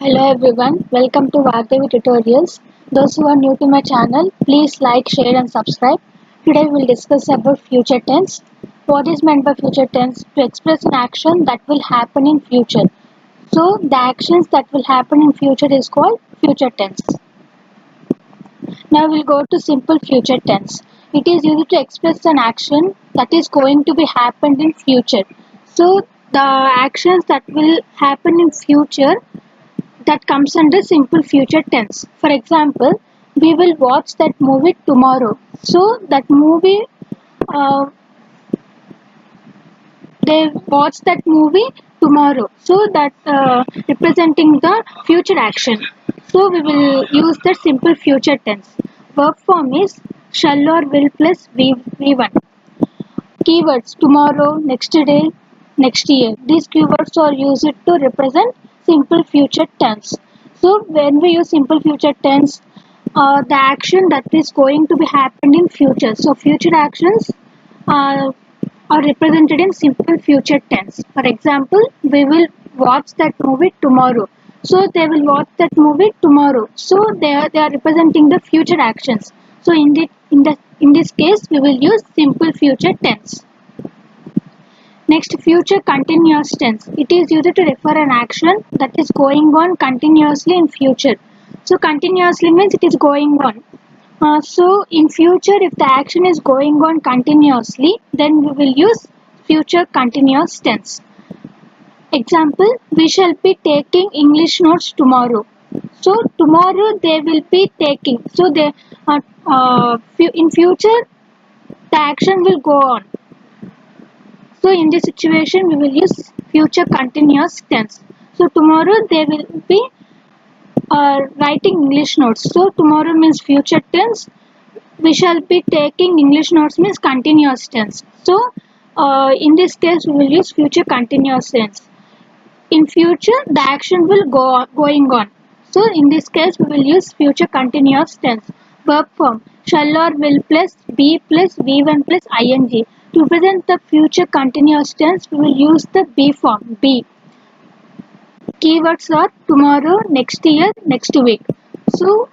Hello everyone, welcome to Vardevi Tutorials. Those who are new to my channel, please like, share and subscribe. Today we will discuss about future tense. What is meant by future tense? To express an action that will happen in future. So the actions that will happen in future is called future tense. Now we'll go to simple future tense. It is used to express an action that is going to be happened in future. So the actions that will happen in future that comes under simple future tense. For example, we will watch that movie tomorrow. So that movie, uh, they watch that movie tomorrow. So that representing the future action. So we will use the simple future tense. Verb form is shall or will plus v1. Keywords tomorrow, next day, next year. These keywords are used to represent simple future tense. So when we use simple future tense, the action that is going to be happened in future. So future actions uh, are represented in simple future tense. For example, we will watch that movie tomorrow. So they will watch that movie tomorrow. So they are representing the future actions. So in this case, we will use simple future tense. Next, future continuous tense. It is used to refer an action that is going on continuously in future. So continuously means it is going on. So in future, if the action is going on continuously, then we will use future continuous tense. Example, we shall be taking English notes tomorrow. So tomorrow they will be taking. So they in future the action will go on. So in this situation, we will use future continuous tense. So tomorrow they will be writing English notes. So tomorrow means future tense. We shall be taking English notes means continuous tense. So in this case, we will use future continuous tense. In future, the action will going on. So in this case, we will use future continuous tense. Verb form shall or will plus be plus v1 plus ing. To present the future continuous tense, we will use the be form be. Keywords are tomorrow, next year, next week. So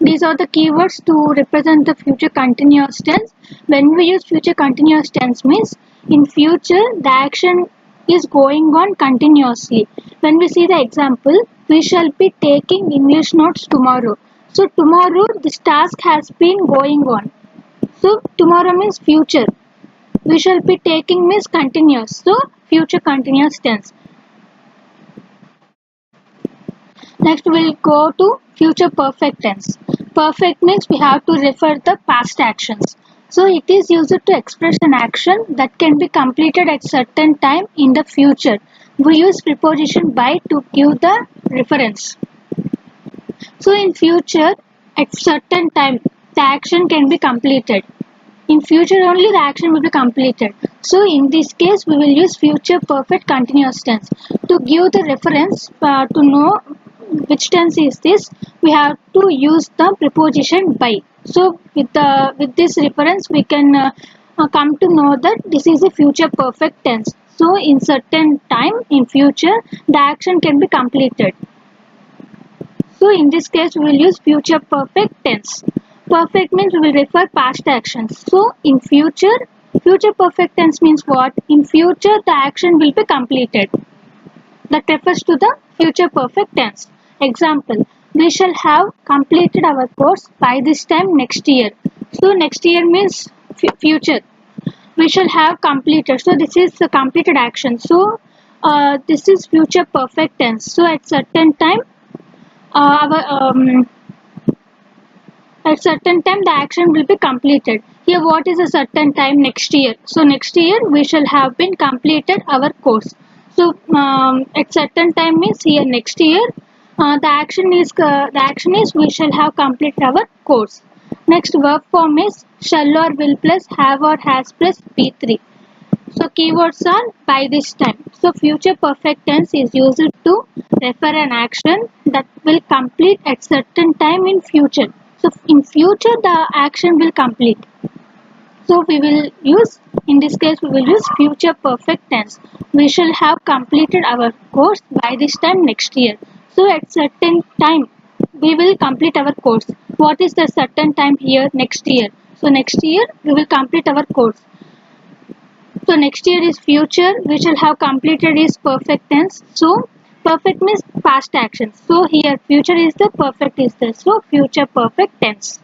these are the keywords to represent the future continuous tense. When we use future continuous tense means in future the action is going on continuously. When we see the example, we shall be taking English notes tomorrow. So tomorrow this task has been going on. So tomorrow means future. We shall be taking means continuous. So future continuous tense. Next we'll go to future perfect tense. Perfect means we have to refer the past actions. So it is used to express an action that can be completed at certain time in the future. We use preposition by to give the reference. So in future, at certain time, the action can be completed. In future only the action will be completed. So in this case, we will use future perfect continuous tense. To give the reference to know which tense is this, we have to use the preposition by. So with this reference, we can come to know that this is a future perfect tense. So in certain time in future, the action can be completed. So in this case, we will use future perfect tense. Perfect means we will refer past actions. So in future, future perfect tense means what? In future, the action will be completed. That refers to the future perfect tense. Example, we shall have completed our course by this time next year. So next year means future. We shall have completed. So this is the completed action. So this is future perfect tense. So at certain time, our at certain time the action will be completed. Here what is a certain time? Next year. So next year we shall have been completed our course. So at certain time means here next year the action is we shall have completed our course. Next verb form is shall or will plus have or has plus be3. So keywords are by this time. So future perfect tense is used to refer an action that will complete at certain time in future. So in future the action will complete. So we will use, in this case we will use future perfect tense. We shall have completed our course by this time next year. So at certain time we will complete our course. What is the certain time here? Next year. So next year we will complete our course. So next year is future. We shall have completed is perfect tense. So perfect means past action. So here future is the perfect is the so future perfect tense.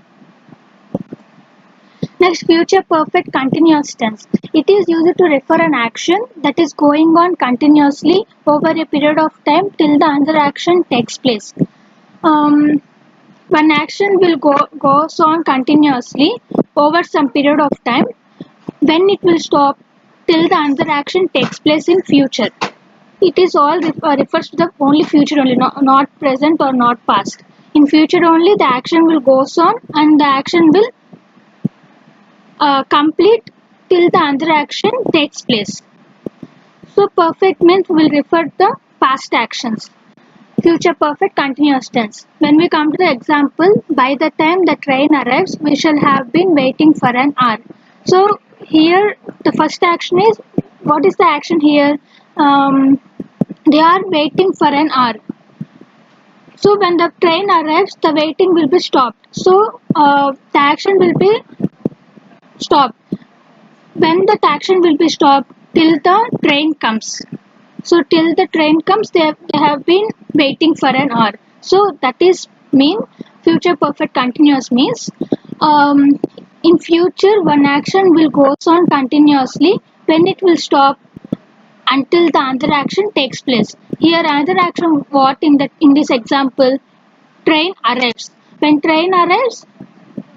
Next, future perfect continuous tense. It is used to refer an action that is going on continuously over a period of time till the other action takes place. One action will goes on continuously over some period of time. When it will stop till the other action takes place in future. It is all refers to the only future only, not present or not past. In future only the action will goes on and the action will complete till the other action takes place. So perfect means will refer the past actions. Future perfect continuous tense. When we come to the example, by the time the train arrives, we shall have been waiting for an hour. So here the first action is, what is the action here? They are waiting for an hour. So when the train arrives, the waiting will be stopped. So the action will be stopped. When that action will be stopped till the train comes. So till the train comes, they have been waiting for an hour. So that is mean future perfect continuous means in future one action will goes on continuously when it will stop until the other action takes place. Here another action what in this example, train arrives. When train arrives,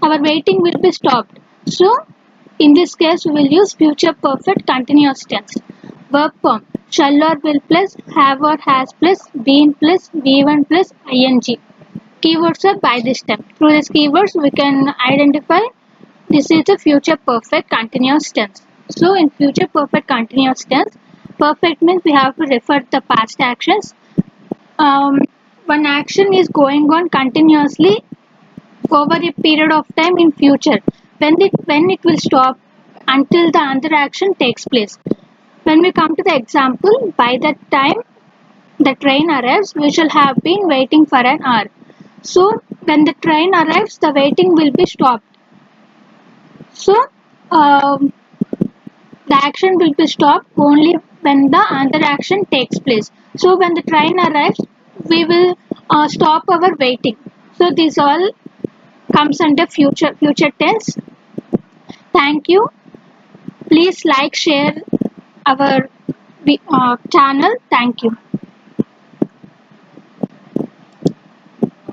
our waiting will be stopped. So in this case we will use future perfect continuous tense. Verb form shall or will plus have or has plus been plus be1 plus ing. Keywords are by this time. Through these keywords we can identify this is a future perfect continuous tense. So in future perfect continuous tense, perfect means we have to refer the past actions. One action is going on continuously over a period of time in future when it will stop until the other action takes place. When we come to the example, by that time the train arrives, we shall have been waiting for an hour. So when the train arrives, the waiting will be stopped. So the action will be stopped only when the other action takes place. So when the train arrives, we will stop our waiting. So this all comes under future tense. Thank you. Please like, share our channel. Thank you.